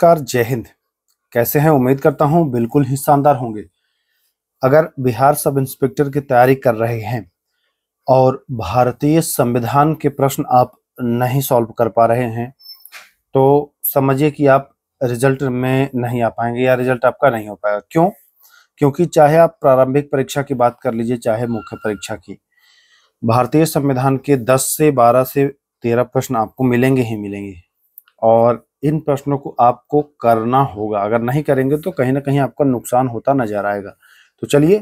नमस्कार, जय हिंद। कैसे हैं? उम्मीद करता हूं बिल्कुल ही शानदार होंगे। अगर बिहार सब इंस्पेक्टर की तैयारी कर रहे हैं और भारतीय संविधान के प्रश्न आप नहीं सॉल्व कर पा रहे हैं तो समझिए कि आप रिजल्ट में नहीं आ पाएंगे या रिजल्ट आपका नहीं हो पाएगा। क्यों? क्योंकि चाहे आप प्रारंभिक परीक्षा की बात कर लीजिए, चाहे मुख्य परीक्षा की, भारतीय संविधान के 10 से 12 से 13 प्रश्न आपको मिलेंगे ही मिलेंगे और इन प्रश्नों को आपको करना होगा। अगर नहीं करेंगे तो कहीं ना कहीं आपका नुकसान होता नजर आएगा। तो चलिए,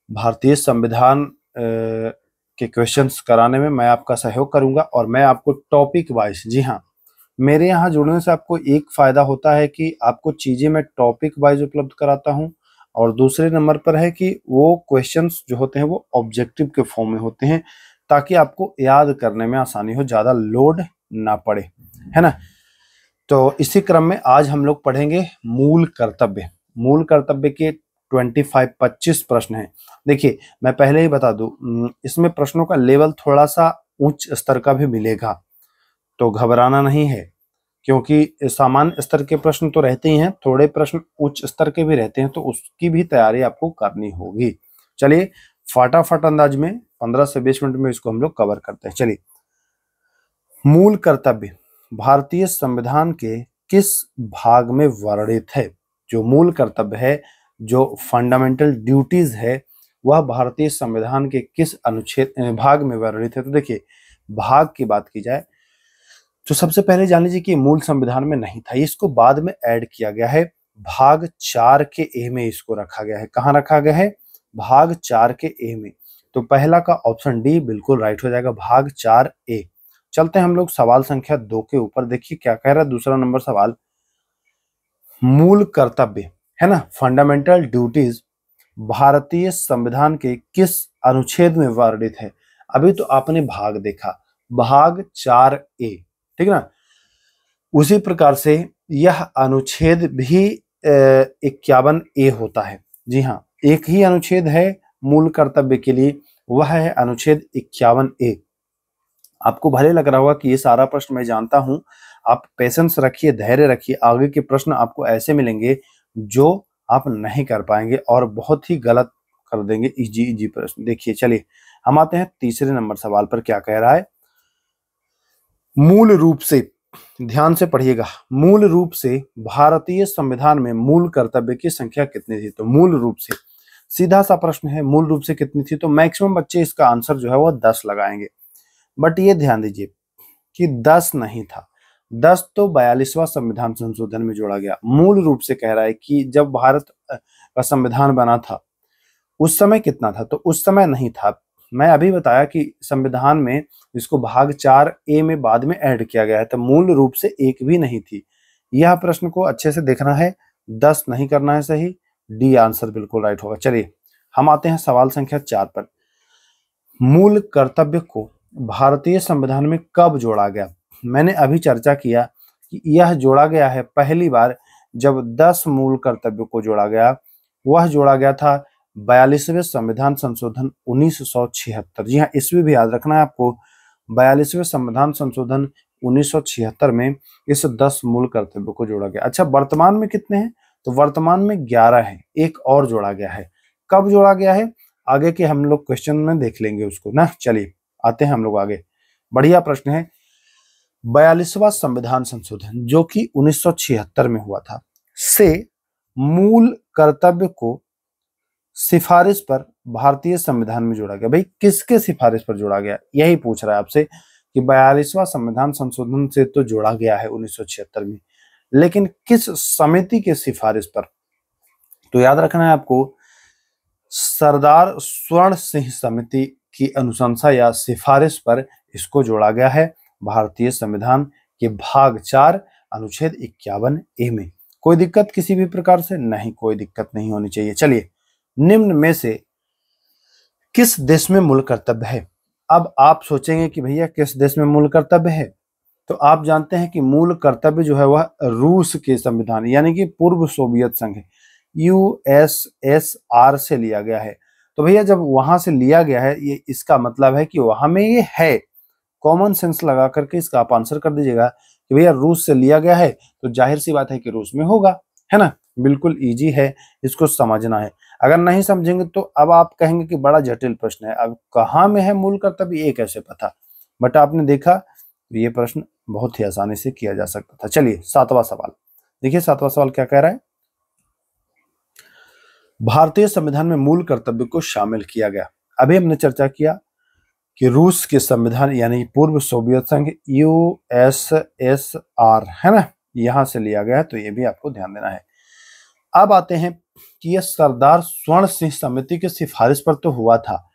भारतीय संविधान के क्वेश्चंस कराने में मैं आपका सहयोग करूंगा और मैं आपको टॉपिक वाइज, जी हाँ, मेरे यहाँ जुड़ने से आपको एक फायदा होता है कि आपको चीजें मैं टॉपिक वाइज उपलब्ध कराता हूँ और दूसरे नंबर पर है कि वो क्वेश्चंस जो होते हैं वो ऑब्जेक्टिव के फॉर्म में होते हैं ताकि आपको याद करने में आसानी हो, ज्यादा लोड ना पड़े, है ना। तो इसी क्रम में आज हम लोग पढ़ेंगे मूल कर्तव्य। मूल कर्तव्य के 25 प्रश्न हैं। देखिए, मैं पहले ही बता दूं, इसमें प्रश्नों का लेवल थोड़ा सा उच्च स्तर का भी मिलेगा, तो घबराना नहीं है, क्योंकि सामान्य स्तर के प्रश्न तो रहते ही हैं, थोड़े प्रश्न उच्च स्तर के भी रहते हैं, तो उसकी भी तैयारी आपको करनी होगी। चलिए, फटाफट अंदाज में 15 से 20 मिनट में इसको हम लोग कवर करते हैं। चलिए, मूल कर्तव्य भारतीय संविधान के किस भाग में वर्णित है? जो मूल कर्तव्य है, जो फंडामेंटल ड्यूटीज है, वह भारतीय संविधान के किस अनुच्छेद भाग में वर्णित है? तो देखिए, भाग की बात की जाए तो सबसे पहले जान लीजिए कि मूल संविधान में नहीं था, इसको बाद में ऐड किया गया है। भाग 4 के ए में इसको रखा गया है। कहाँ रखा गया है? भाग 4 के ए में। तो पहला का ऑप्शन डी बिल्कुल राइट हो जाएगा, भाग 4 ए। चलते हैं हम लोग सवाल संख्या 2 के ऊपर। देखिए क्या कह रहा है दूसरा नंबर सवाल। मूल कर्तव्य है ना, फंडामेंटल ड्यूटीज भारतीय संविधान के किस अनुच्छेद में वर्णित है? अभी तो आपने भाग देखा, भाग 4 ए, ठीक है ना। उसी प्रकार से यह अनुच्छेद भी 51 ए होता है। जी हाँ, एक ही अनुच्छेद है मूल कर्तव्य के लिए, वह है अनुच्छेद 51 ए। आपको भले लग रहा होगा कि ये सारा प्रश्न मैं जानता हूं, आप पेशेंस रखिए, धैर्य रखिए, आगे के प्रश्न आपको ऐसे मिलेंगे जो आप नहीं कर पाएंगे और बहुत ही गलत कर देंगे इजी इजी प्रश्न। देखिए, चलिए हम आते हैं तीसरे नंबर सवाल पर। क्या कह रहा है? मूल रूप से, ध्यान से पढ़िएगा, मूल रूप से भारतीय संविधान में मूल कर्तव्य की संख्या कितनी थी? तो मूल रूप से सीधा सा प्रश्न है, मूल रूप से कितनी थी? तो मैक्सिमम बच्चे इसका आंसर जो है वो 10 लगाएंगे, बट ये ध्यान दीजिए कि 10 नहीं था, 10 तो 42वां संविधान संशोधन में जोड़ा गया। मूल रूप से कह रहा है कि जब भारत का संविधान बना था उस समय कितना था? तो उस समय नहीं था। मैं अभी बताया कि संविधान में इसको भाग 4 ए में बाद में ऐड किया गया है, तो मूल रूप से एक भी नहीं थी। यह प्रश्न को अच्छे से देखना है, 10 नहीं करना है सही, डी आंसर बिल्कुल राइट होगा। चलिए हम आते हैं सवाल संख्या 4 पर। मूल कर्तव्य को भारतीय संविधान में कब जोड़ा गया? मैंने अभी चर्चा किया कि यह जोड़ा गया है पहली बार जब 10 मूल कर्तव्य को जोड़ा गया। वह जोड़ा गया था 42वें संविधान संशोधन 1976। जी हाँ, ईस्वी भी याद रखना है आपको। 42वें संविधान संशोधन 1976 में इस 10 मूल कर्तव्य को जोड़ा गया। अच्छा, वर्तमान में कितने हैं? तो वर्तमान में 11 है, एक और जोड़ा गया है। कब जोड़ा गया है? आगे के हम लोग क्वेश्चन में देख लेंगे उसको ना। चलिए आते हैं हम लोग आगे। बढ़िया प्रश्न है। 42वां संविधान संशोधन जो कि 1976 में हुआ था, से मूल कर्तव्य को सिफारिश पर भारतीय संविधान में जोड़ा गया। भाई किसके सिफारिश पर जोड़ा गया? यही पूछ रहा है आपसे कि 42वां संविधान संशोधन से तो जोड़ा गया है 1976 में, लेकिन किस समिति के सिफारिश पर? तो याद रखना है आपको, सरदार स्वर्ण सिंह समिति की अनुशंसा या सिफारिश पर इसको जोड़ा गया है भारतीय संविधान के भाग 4 अनुच्छेद 51 ए में। कोई दिक्कत किसी भी प्रकार से नहीं? कोई दिक्कत नहीं होनी चाहिए। चलिए, निम्न में से किस देश में मूल कर्तव्य है? अब आप सोचेंगे कि भैया किस देश में मूल कर्तव्य है, तो आप जानते हैं कि मूल कर्तव्य जो है वह रूस के संविधान यानी कि पूर्व सोवियत संघ USSR से लिया गया है। तो भैया जब वहां से लिया गया है, ये इसका मतलब है कि वहां में ये है। कॉमन सेंस लगा करके इसका आप आंसर कर दीजिएगा कि भैया रूस से लिया गया है तो जाहिर सी बात है कि रूस में होगा, है ना। बिल्कुल इजी है, इसको समझना है। अगर नहीं समझेंगे तो अब आप कहेंगे कि बड़ा जटिल प्रश्न है, अब कहाँ में है मूल कर्तव्य, ये कैसे पता। बट आपने देखा ये प्रश्न बहुत ही आसानी से किया जा सकता था। चलिए 7वां सवाल देखिए, 7वां सवाल क्या कह रहा है। भारतीय संविधान में मूल कर्तव्य को शामिल किया गया। अभी हमने चर्चा किया कि रूस के संविधान यानी पूर्व सोवियत संघ USSR, है ना, यहां से लिया गया है, तो ये भी आपको ध्यान देना है। अब आते हैं कि यह सरदार स्वर्ण सिंह समिति की सिफारिश पर तो हुआ था,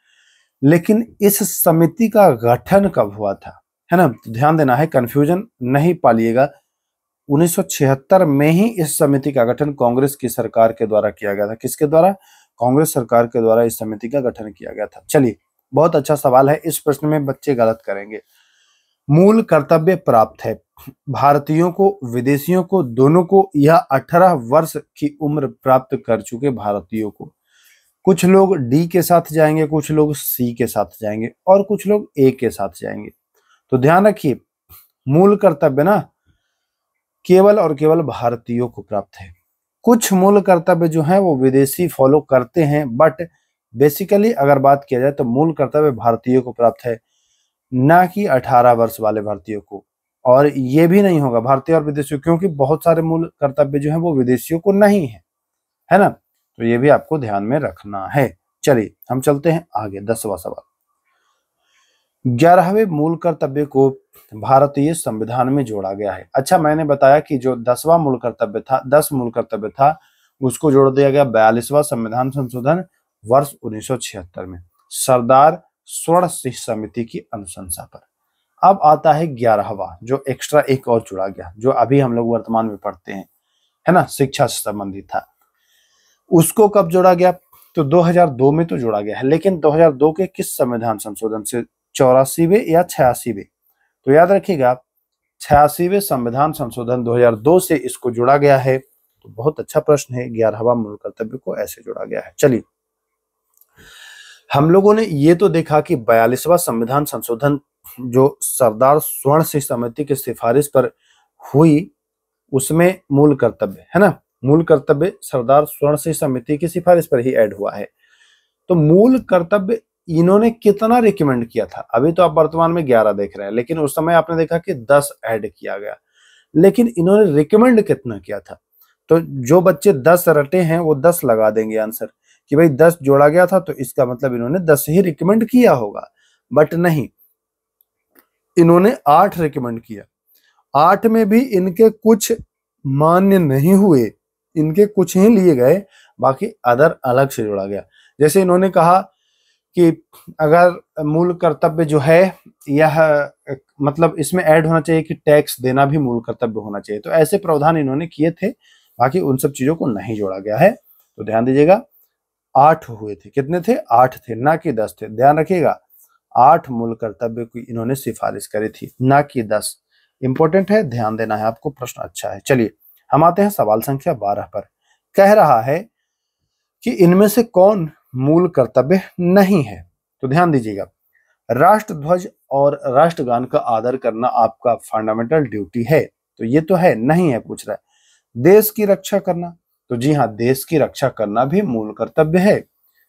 लेकिन इस समिति का गठन कब हुआ था, है ना। तो ध्यान देना है, कंफ्यूजन नहीं पालिएगा। 1976 में ही इस समिति का गठन कांग्रेस की सरकार के द्वारा किया गया था। किसके द्वारा? कांग्रेस सरकार के द्वारा इस समिति का गठन किया गया था। चलिए, बहुत अच्छा सवाल है, इस प्रश्न में बच्चे गलत करेंगे। मूल कर्तव्य प्राप्त है भारतीयों को, विदेशियों को, दोनों को, या 18 वर्ष की उम्र प्राप्त कर चुके भारतीयों को। कुछ लोग डी के साथ जाएंगे, कुछ लोग सी के साथ जाएंगे और कुछ लोग ए के साथ जाएंगे। तो ध्यान रखिए, मूल कर्तव्य ना केवल और केवल भारतीयों को प्राप्त है। कुछ मूल कर्तव्य जो है वो विदेशी फॉलो करते हैं, बट बेसिकली अगर बात किया जाए तो मूल कर्तव्य भारतीयों को प्राप्त है, ना कि 18 वर्ष वाले भारतीयों को। और ये भी नहीं होगा भारतीय और विदेशियों, क्योंकि बहुत सारे मूल कर्तव्य जो है वो विदेशियों को नहीं है ना। तो ये भी आपको ध्यान में रखना है। चलिए हम चलते हैं आगे, 10वां सवाल। 11वें मूल कर्तव्य को भारतीय संविधान में जोड़ा गया है। अच्छा, मैंने बताया कि जो 10वां मूल कर्तव्य था, 10 मूल कर्तव्य था, उसको जोड़ दिया गया 42वां संविधान संशोधन वर्ष 1976 में सरदार स्वर्ण सिंह समिति की अनुशंसा पर। अब आता है 11वां, जो एक्स्ट्रा एक और जुड़ा गया, जो अभी हम लोग वर्तमान में पढ़ते हैं, है ना, शिक्षा से संबंधित था। उसको कब जोड़ा गया? तो 2002 में तो जोड़ा गया है, लेकिन 2002 के किस संविधान संशोधन से? 84वें या 86वें? तो याद रखिएगा, 86वें संविधान संशोधन 2002 से इसको जोड़ा गया है। तो बहुत अच्छा प्रश्न है, 11वां मूल कर्तव्य को ऐसे जोड़ा गया है। चलिए, हम लोगों ने ये तो देखा कि 42वां संविधान संशोधन जो सरदार स्वर्ण सिंह समिति की सिफारिश पर हुई, उसमें मूल कर्तव्य, है ना, मूल कर्तव्य सरदार स्वर्ण सिंह समिति की सिफारिश पर ही ऐड हुआ है। तो मूल कर्तव्य इन्होंने कितना रिकमेंड किया था? अभी तो आप वर्तमान में 11 देख रहे हैं, लेकिन उस समय आपने देखा कि 10 ऐड किया गया, लेकिन इन्होंने रिकमेंड कितना किया था? तो जो बच्चे 10 रटे हैं वो 10 लगा देंगे आंसर कि भाई 10 जोड़ा गया था, तो इसका मतलब इन्होंने 10 ही रिकमेंड किया होगा। बट नहीं, इन्होंने 8 रिकमेंड किया। 8 में भी इनके कुछ मान्य नहीं हुए, इनके कुछ ही लिए गए, बाकी अदर अलग से जोड़ा गया। जैसे इन्होंने कहा कि अगर मूल कर्तव्य जो है यह मतलब इसमें ऐड होना चाहिए कि टैक्स देना भी मूल कर्तव्य होना चाहिए, तो ऐसे प्रावधान इन्होंने किए थे, बाकी उन सब चीजों को नहीं जोड़ा गया है। तो ध्यान दीजिएगा, 8 हुए थे। कितने थे? 8 थे, ना कि 10 थे। ध्यान रखिएगा, 8 मूल कर्तव्य की इन्होंने सिफारिश करी थी, ना कि 10। इंपॉर्टेंट है, ध्यान देना है आपको, प्रश्न अच्छा है। चलिए हम आते हैं सवाल संख्या 12 पर। कह रहा है कि इनमें से कौन मूल कर्तव्य नहीं है? तो ध्यान दीजिएगा, राष्ट्र ध्वज और राष्ट्रगान का आदर करना आपका फंडामेंटल ड्यूटी है, तो ये तो है, नहीं है पूछ रहा है। देश की रक्षा करना, तो जी हाँ, देश की रक्षा करना भी मूल कर्तव्य है।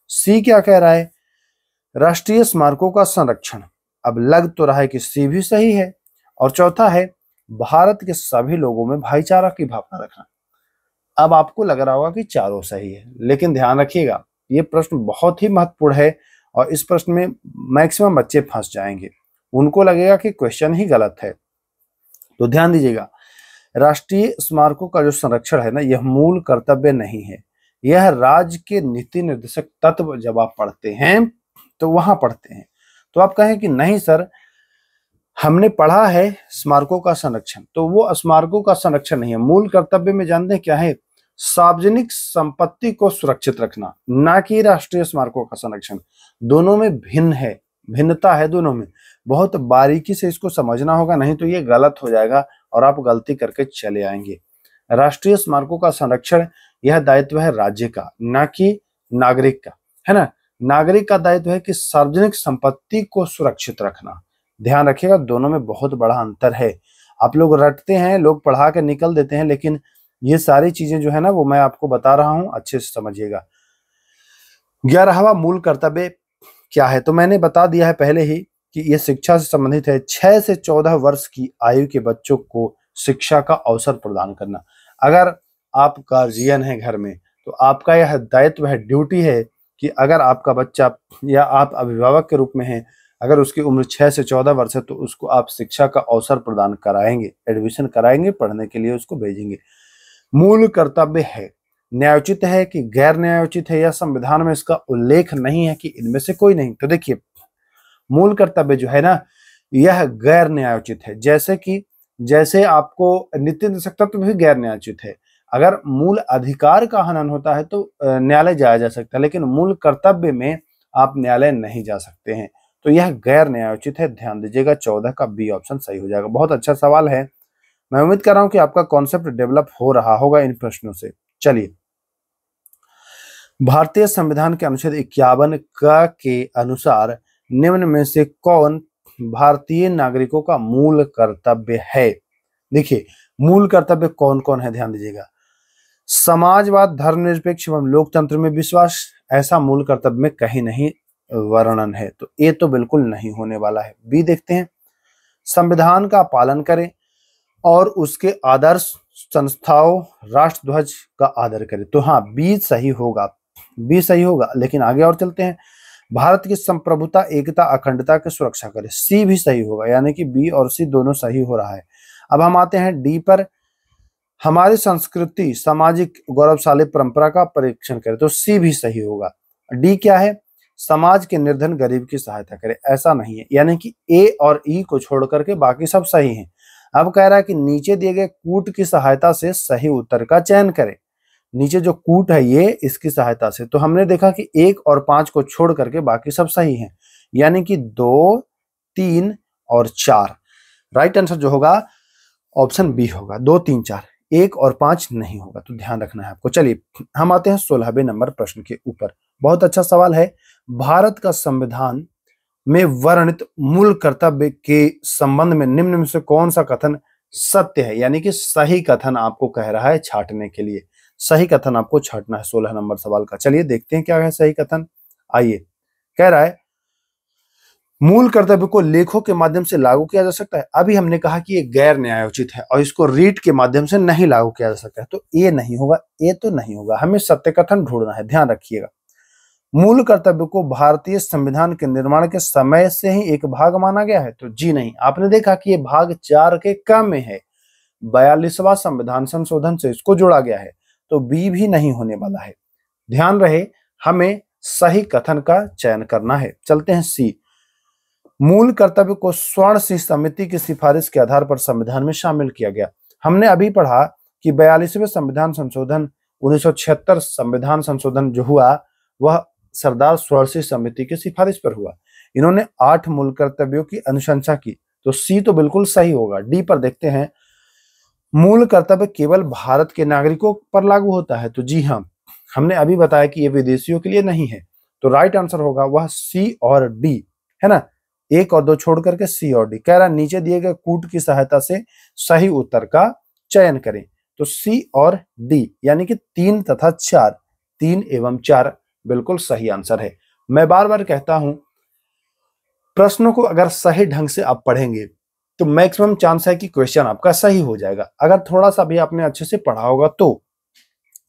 सी क्या कह रहा है? राष्ट्रीय स्मारकों का संरक्षण, अब लग तो रहा है कि सी भी सही है। और चौथा है भारत के सभी लोगों में भाईचारा की भावना रखना। अब आपको लग रहा होगा कि चारों सही है, लेकिन ध्यान रखिएगा, ये प्रश्न बहुत ही महत्वपूर्ण है और इस प्रश्न में मैक्सिमम बच्चे फंस जाएंगे, उनको लगेगा कि क्वेश्चन ही गलत है। तो ध्यान दीजिएगा, राष्ट्रीय स्मारकों का जो संरक्षण है ना, यह मूल कर्तव्य नहीं है, यह राज्य के नीति निर्देशक तत्व जब आप पढ़ते हैं तो वहां पढ़ते हैं। तो आप कहें कि नहीं सर, हमने पढ़ा है स्मारकों का संरक्षण, तो वो स्मारकों का संरक्षण नहीं है। मूल कर्तव्य में जानते हैं क्या है? सार्वजनिक संपत्ति को सुरक्षित रखना, ना कि राष्ट्रीय स्मारकों का संरक्षण। दोनों में भिन्न है, भिन्नता है दोनों में, बहुत बारीकी से इसको समझना होगा, नहीं तो ये गलत हो जाएगा और आप गलती करके चले आएंगे। राष्ट्रीय स्मारकों का संरक्षण यह दायित्व है राज्य का, ना कि नागरिक का, है ना। नागरिक का दायित्व है कि सार्वजनिक संपत्ति को सुरक्षित रखना। ध्यान रखिएगा, दोनों में बहुत बड़ा अंतर है। आप लोग रटते हैं, लोग पढ़ा के निकल देते हैं, लेकिन ये सारी चीजें जो है ना वो मैं आपको बता रहा हूं, अच्छे से समझिएगा। 11वां मूल कर्तव्य क्या है, तो मैंने बता दिया है पहले ही कि ये शिक्षा से संबंधित है। 6 से 14 वर्ष की आयु के बच्चों को शिक्षा का अवसर प्रदान करना। अगर आप गार्जियन हैं घर में, तो आपका यह दायित्व है, ड्यूटी है कि अगर आपका बच्चा या आप अभिभावक के रूप में हैं, अगर उसकी उम्र 6 से 14 वर्ष है तो उसको आप शिक्षा का अवसर प्रदान कराएंगे, एडमिशन कराएंगे, पढ़ने के लिए उसको भेजेंगे। मूल कर्तव्य है, न्यायोचित है कि गैर न्यायोचित है, या संविधान में इसका उल्लेख नहीं है कि इनमें से कोई नहीं। तो देखिए, मूल कर्तव्य जो है ना यह गैर न्यायोचित है। जैसे आपको नित्य तत्व भी गैर न्यायोचित है। अगर मूल अधिकार का हनन होता है तो न्यायालय जाया जा सकता है, लेकिन मूल कर्तव्य में आप न्यायालय नहीं जा सकते हैं, तो यह गैर न्यायोचित है। ध्यान दीजिएगा, 14 का बी ऑप्शन सही हो जाएगा। बहुत अच्छा सवाल है, मैं उम्मीद कर रहा हूं कि आपका कॉन्सेप्ट डेवलप हो रहा होगा इन प्रश्नों से। चलिए, भारतीय संविधान के अनुच्छेद 51 का के अनुसार निम्न में से कौन भारतीय नागरिकों का मूल कर्तव्य है। देखिए, मूल कर्तव्य कौन कौन है, ध्यान दीजिएगा। समाजवाद, धर्मनिरपेक्ष एवं लोकतंत्र में विश्वास, ऐसा मूल कर्तव्य में कहीं नहीं वर्णन है, तो ये तो बिल्कुल नहीं होने वाला है। बी देखते हैं, संविधान का पालन करें और उसके आदर्श संस्थाओं, राष्ट्रध्वज का आदर करें। तो हाँ, बी सही होगा, बी सही होगा। लेकिन आगे और चलते हैं, भारत की संप्रभुता, एकता, अखंडता की सुरक्षा करे। सी भी सही होगा, यानी कि बी और सी दोनों सही हो रहा है। अब हम आते हैं डी पर, हमारी संस्कृति, सामाजिक गौरवशाली परंपरा का परीक्षण करे। तो सी भी सही होगा। डी क्या है, समाज के निर्धन गरीब की सहायता करे। ऐसा नहीं है, यानी कि ए और ई को छोड़ करके बाकी सब सही हैं। अब कह रहा है कि नीचे दिए गए कूट की सहायता से सही उत्तर का चयन करें। नीचे जो कूट है ये, इसकी सहायता से, तो हमने देखा कि 1 और 5 को छोड़ करके बाकी सब सही हैं, यानी कि 2, 3 और 4। राइट आंसर जो होगा ऑप्शन बी होगा, 2, 3, 4, 1 और 5 नहीं होगा, तो ध्यान रखना है आपको। चलिए, हम आते हैं 16वें नंबर प्रश्न के ऊपर। बहुत अच्छा सवाल है, भारत का संविधान में वर्णित मूल कर्तव्य के संबंध में निम्न में से कौन सा कथन सत्य है, यानी कि सही कथन आपको कह रहा है छांटने के लिए। सही कथन आपको छांटना है 16 नंबर सवाल का। चलिए देखते हैं क्या है सही कथन। आइए, कह रहा है मूल कर्तव्य को लेखों के माध्यम से लागू किया जा सकता है। अभी हमने कहा कि ये गैर न्यायोचित है और इसको रीट के माध्यम से नहीं लागू किया जा सकता है, तो ये नहीं होगा, ये तो नहीं होगा। हमें सत्य कथन ढूंढना है, ध्यान रखिएगा। मूल कर्तव्य को भारतीय संविधान के निर्माण के समय से ही एक भाग माना गया है, तो जी नहीं। आपने देखा कि ये भाग 4 के क्रम में है, 42वां संविधान संशोधन से इसको जोड़ा गया है, तो बी भी नहीं होने वाला है। ध्यान रहे, हमें सही कथन का चयन करना है। चलते हैं सी, मूल कर्तव्य को स्वर्ण सिंह समिति की सिफारिश के आधार पर संविधान में शामिल किया गया। हमने अभी पढ़ा कि 42वें संविधान संशोधन 1976 संविधान संशोधन जो हुआ वह सरदार स्वर्ण सिंह समिति की सिफारिश पर हुआ। इन्होंने 8 मूल कर्तव्यों की अनुशंसा की, तो सी तो बिल्कुल सही होगा। डी पर देखते हैं, मूल कर्तव्य केवल भारत के नागरिकों पर लागू होता है, तो जी हाँ, हमने अभी बताया कि ये विदेशियों के लिए नहीं है, तो राइट आंसर होगा वह सी और डी, है ना। 1 और 2 छोड़ करके सी और डी। कह रहा नीचे दिए गए कूट की सहायता से सही उत्तर का चयन करें, तो सी और डी, यानी कि 3 तथा 4, 3 एवं 4 बिल्कुल सही आंसर है। मैं बार बार कहता हूं, प्रश्नों को अगर सही ढंग से आप पढ़ेंगे तो मैक्सिमम चांस है कि क्वेश्चन आपका सही हो जाएगा, अगर थोड़ा सा भी आपने अच्छे से पढ़ा होगा तो।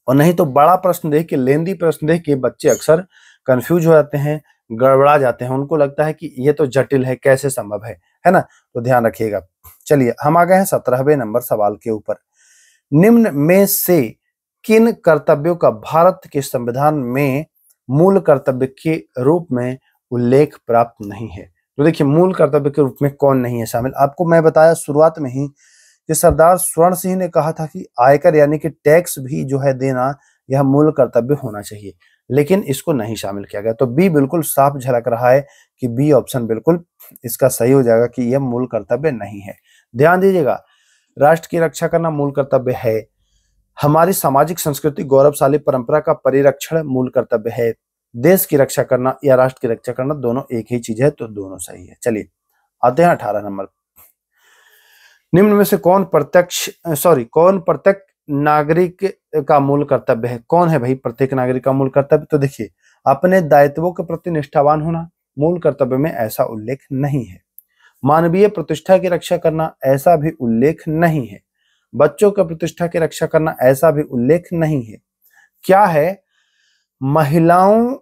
और नहीं तो बड़ा प्रश्न देख के, लेंदी प्रश्न देख के बच्चे अक्सर कंफ्यूज हो जाते हैं, गड़बड़ा जाते हैं, उनको लगता है कि ये तो जटिल है, कैसे संभव है ना। तो ध्यान रखिएगा। चलिए, हम आ गए हैं 17वें नंबर सवाल के ऊपर। निम्न में से किन कर्तव्यों का भारत के संविधान में मूल कर्तव्य के रूप में उल्लेख प्राप्त नहीं है। तो देखिए, मूल कर्तव्य के रूप में कौन नहीं है शामिल। आपको मैं बताया शुरुआत में ही कि सरदार स्वर्ण सिंह ने कहा था कि आयकर यानी कि टैक्स भी जो है देना, यह मूल कर्तव्य होना चाहिए, लेकिन इसको नहीं शामिल किया गया। तो बी बिल्कुल साफ झलक रहा है कि बी ऑप्शन बिल्कुल इसका सही हो जाएगा कि यह मूल कर्तव्य नहीं है। ध्यान दीजिएगा, राष्ट्र की रक्षा करना मूल कर्तव्य है, हमारी सामाजिक संस्कृति गौरवशाली परंपरा का परिरक्षण मूल कर्तव्य है, देश की रक्षा करना या राष्ट्र की रक्षा करना दोनों एक ही चीज है, तो दोनों सही है। चलिए आते हैं 18 नंबर। निम्न में से कौन प्रत्येक नागरिक का मूल कर्तव्य है? कौन है भाई प्रत्येक नागरिक का मूल कर्तव्य? तो देखिए, अपने दायित्वों के प्रति निष्ठावान होना मूल कर्तव्य में ऐसा उल्लेख नहीं है। मानवीय प्रतिष्ठा की रक्षा करना, ऐसा भी उल्लेख नहीं है। बच्चों की प्रतिष्ठा की रक्षा करना, ऐसा भी उल्लेख नहीं है। क्या है? महिलाओं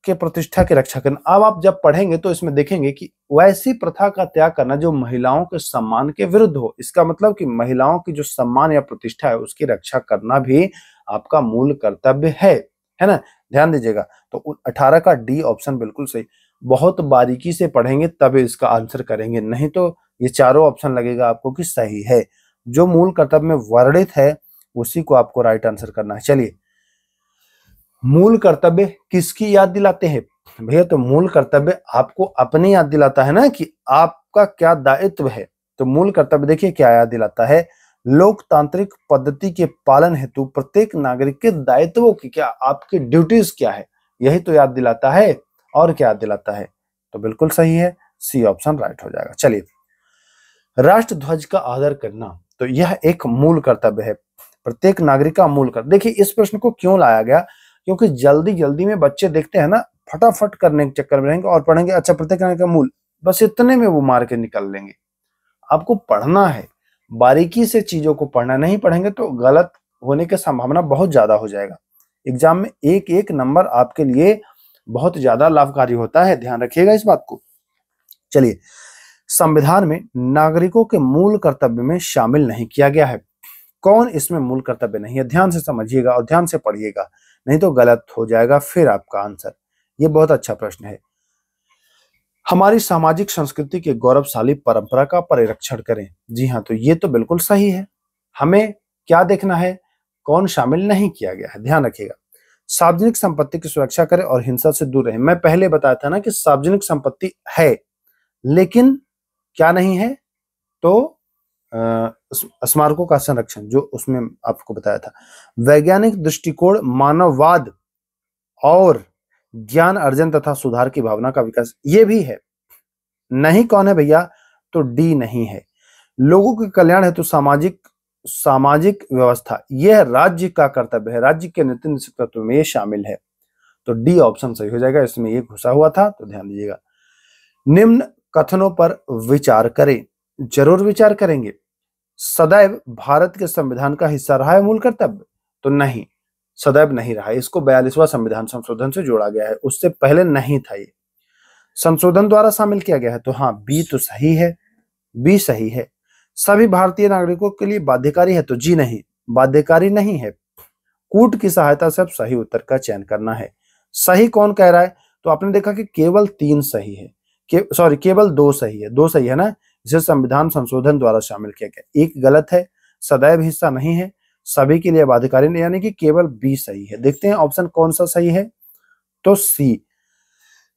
के प्रतिष्ठा की रक्षा करना। अब आप जब पढ़ेंगे तो इसमें देखेंगे कि वैसी प्रथा का त्याग करना जो महिलाओं के सम्मान के विरुद्ध हो। इसका मतलब कि महिलाओं की जो सम्मान या प्रतिष्ठा है उसकी रक्षा करना भी आपका मूल कर्तव्य है ना? ध्यान दीजिएगा। तो 18 का डी ऑप्शन बिल्कुल सही। बहुत बारीकी से पढ़ेंगे तब इसका आंसर करेंगे, नहीं तो ये चारों ऑप्शन लगेगा आपको कि सही है। जो मूल कर्तव्य में वर्णित है उसी को आपको राइट आंसर करना है। चलिए, मूल कर्तव्य किसकी याद दिलाते हैं भैया? तो मूल कर्तव्य आपको अपनी याद दिलाता है ना कि आपका क्या दायित्व है। तो मूल कर्तव्य देखिए क्या याद दिलाता है, लोकतांत्रिक पद्धति के पालन हेतु प्रत्येक नागरिक के दायित्वों की क्या, आपकी ड्यूटीज क्या है, यही तो याद दिलाता है। और क्या याद दिलाता है? तो बिल्कुल सही है, सी ऑप्शन राइट हो जाएगा। चलिए, राष्ट्र ध्वज का आदर करना, तो यह एक मूल कर्तव्य है, प्रत्येक नागरिक का मूल कर्तव्य। देखिए, इस प्रश्न को क्यों लाया गया, क्योंकि जल्दी जल्दी में बच्चे देखते हैं ना, फटाफट करने के चक्कर में रहेंगे और पढ़ेंगे अच्छा प्रत्येक नागरिक का मूल, बस इतने में वो मार के निकल लेंगे। आपको पढ़ना है, बारीकी से चीजों को पढ़ना, नहीं पढ़ेंगे तो गलत होने की संभावना बहुत ज्यादा हो जाएगा। एग्जाम में एक एक नंबर आपके लिए बहुत ज्यादा लाभकारी होता है, ध्यान रखिएगा इस बात को। चलिए, संविधान में नागरिकों के मूल कर्तव्य में शामिल नहीं किया गया है। कौन इसमें मूल कर्तव्य नहीं है? ध्यान से समझिएगा और ध्यान से पढ़िएगा, नहीं तो गलत हो जाएगा फिर आपका आंसर। ये बहुत अच्छा प्रश्न है। हमारी सामाजिक संस्कृति के गौरवशाली परंपरा का परिरक्षण करें। जी हाँ, तो ये तो बिल्कुल सही है। हमें क्या देखना है, कौन शामिल नहीं किया गया है, ध्यान रखिएगा। सार्वजनिक संपत्ति की सुरक्षा करें और हिंसा से दूर रहें। मैं पहले बताया था ना कि सार्वजनिक संपत्ति है, लेकिन क्या नहीं है? तो स्मारकों का संरक्षण, जो उसमें आपको बताया था। वैज्ञानिक दृष्टिकोण, मानववाद और ज्ञान अर्जन तथा सुधार की भावना का विकास, ये भी है। नहीं कौन है भैया? तो डी नहीं है। लोगों के कल्याण हेतु सामाजिक व्यवस्था, यह राज्य का कर्तव्य है, राज्य के नीति नेतृत्व में ये शामिल है। तो डी ऑप्शन सही हो जाएगा, इसमें ये घुसा हुआ था, तो ध्यान दीजिएगा। निम्न कथनों पर विचार करें। जरूर विचार करेंगे। सदैव भारत के संविधान का हिस्सा रहा है मूल कर्तव्य? तो नहीं, सदैव नहीं रहा। इसको 42वां संविधान संशोधन से जोड़ा गया है, उससे पहले नहीं था ये। संशोधन द्वारा शामिल किया गया है, तो हाँ, बी तो सही है, बी सही है। सभी भारतीय नागरिकों के लिए बाध्यकारी है, तो जी नहीं, बाध्यकारी नहीं है। कूट की सहायता से अब सही उत्तर का चयन करना है। सही कौन कह रहा है? तो आपने देखा कि केवल 3 सही है, केवल 2 सही है, 2 सही है ना। इसे संविधान संशोधन द्वारा शामिल किया गया। एक गलत है, सदैव हिस्सा नहीं है, सभी के लिए बाध्यकारी नहीं, यानी कि केवल बी सही है। देखते हैं ऑप्शन कौन सा सही है, तो सी,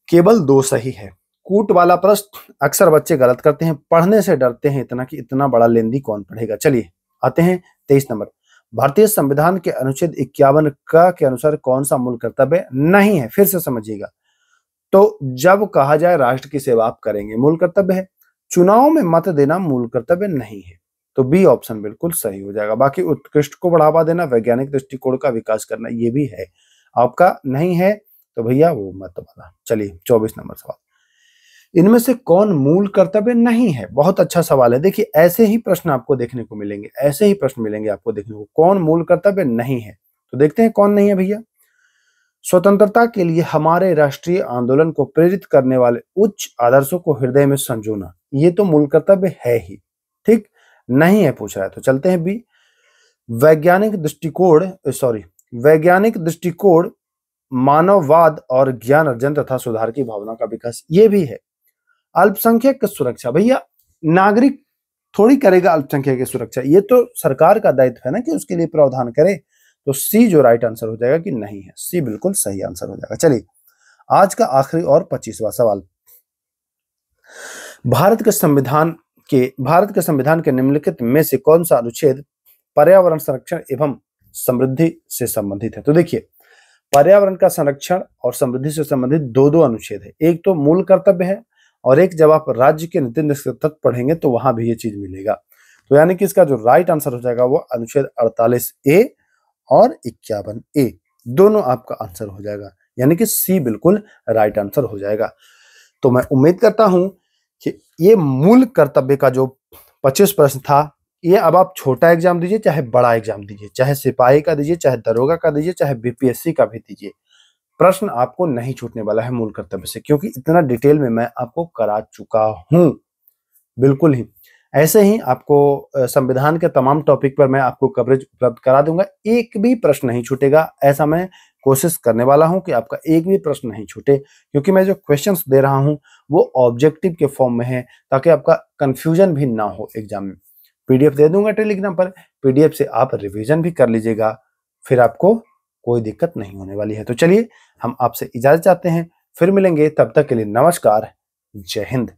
केवल 2 सही है। कूट वाला प्रश्न अक्सर बच्चे गलत करते हैं, पढ़ने से डरते हैं इतना कि इतना बड़ा लेंदी कौन पढ़ेगा। चलिए आते हैं 23 नंबर। भारतीय संविधान के अनुच्छेद 51 का के अनुसार कौन सा मूल कर्तव्य नहीं है? फिर से समझिएगा। तो जब कहा जाए राष्ट्र की सेवा आप करेंगे, मूल कर्तव्य है। चुनाव में मत देना मूल कर्तव्य नहीं है, तो बी ऑप्शन बिल्कुल सही हो जाएगा। बाकी उत्कृष्ट को बढ़ावा देना, वैज्ञानिक दृष्टिकोण का विकास करना, ये भी है। आपका नहीं है तो भैया वो मत वाला। चलिए 24 नंबर सवाल। इनमें से कौन मूल कर्तव्य नहीं है? बहुत अच्छा सवाल है। देखिए, ऐसे ही प्रश्न आपको देखने को मिलेंगे, ऐसे ही प्रश्न मिलेंगे आपको देखने को, कौन मूल कर्तव्य नहीं है। तो देखते हैं कौन नहीं है भैया। स्वतंत्रता के लिए हमारे राष्ट्रीय आंदोलन को प्रेरित करने वाले उच्च आदर्शों को हृदय में संजोना, ये तो मूल कर्तव्य है ही, ठीक नहीं है पूछ रहा है। तो चलते हैं बी, वैज्ञानिक दृष्टिकोण, मानववाद और ज्ञान अर्जन तथा सुधार की भावना का विकास, ये भी है। अल्पसंख्यक की सुरक्षा, भैया नागरिक थोड़ी करेगा अल्पसंख्यक की सुरक्षा, ये तो सरकार का दायित्व है ना कि उसके लिए प्रावधान करे। तो सी जो राइट आंसर हो जाएगा कि नहीं है, सी बिल्कुल सही आंसर हो जाएगा। चलिए आज का आखिरी और 25वां सवाल। भारत के संविधान के निम्नलिखित में से कौन सा अनुच्छेद पर्यावरण संरक्षण एवं समृद्धि से संबंधित है? तो देखिए, पर्यावरण का संरक्षण और समृद्धि से संबंधित दो अनुच्छेद है। एक तो मूल कर्तव्य है और एक जब आप राज्य के नीति निर्देशक तत्व पढ़ेंगे तो वहां भी ये चीज मिलेगा। तो यानी कि इसका जो राइट आंसर हो जाएगा वो अनुच्छेद 48A और 51A दोनों आपका आंसर हो जाएगा, यानी कि सी बिल्कुल राइट आंसर हो जाएगा। तो मैं उम्मीद करता हूं कि ये मूल कर्तव्य का जो 25 प्रश्न था, ये अब आप छोटा एग्जाम दीजिए चाहे बड़ा एग्जाम दीजिए, चाहे सिपाही का दीजिए, चाहे दरोगा का दीजिए, चाहे बीपीएससी का भी दीजिए, प्रश्न आपको नहीं छूटने वाला है मूल कर्तव्य से, क्योंकि इतना डिटेल में मैं आपको करा चुका हूं। बिल्कुल ही ऐसे ही आपको संविधान के तमाम टॉपिक पर मैं आपको कवरेज उपलब्ध करा दूंगा, एक भी प्रश्न नहीं छूटेगा। ऐसा मैं कोशिश करने वाला हूं कि आपका एक भी प्रश्न नहीं छूटे, क्योंकि मैं जो क्वेश्चंस दे रहा हूं वो ऑब्जेक्टिव के फॉर्म में है, ताकि आपका कंफ्यूजन भी ना हो एग्जाम में। पीडीएफ दे दूंगा टेलीग्राम पर, पीडीएफ से आप रिवीजन भी कर लीजिएगा, फिर आपको कोई दिक्कत नहीं होने वाली है। तो चलिए हम आपसे इजाजत चाहते हैं, फिर मिलेंगे, तब तक के लिए नमस्कार, जय हिंद।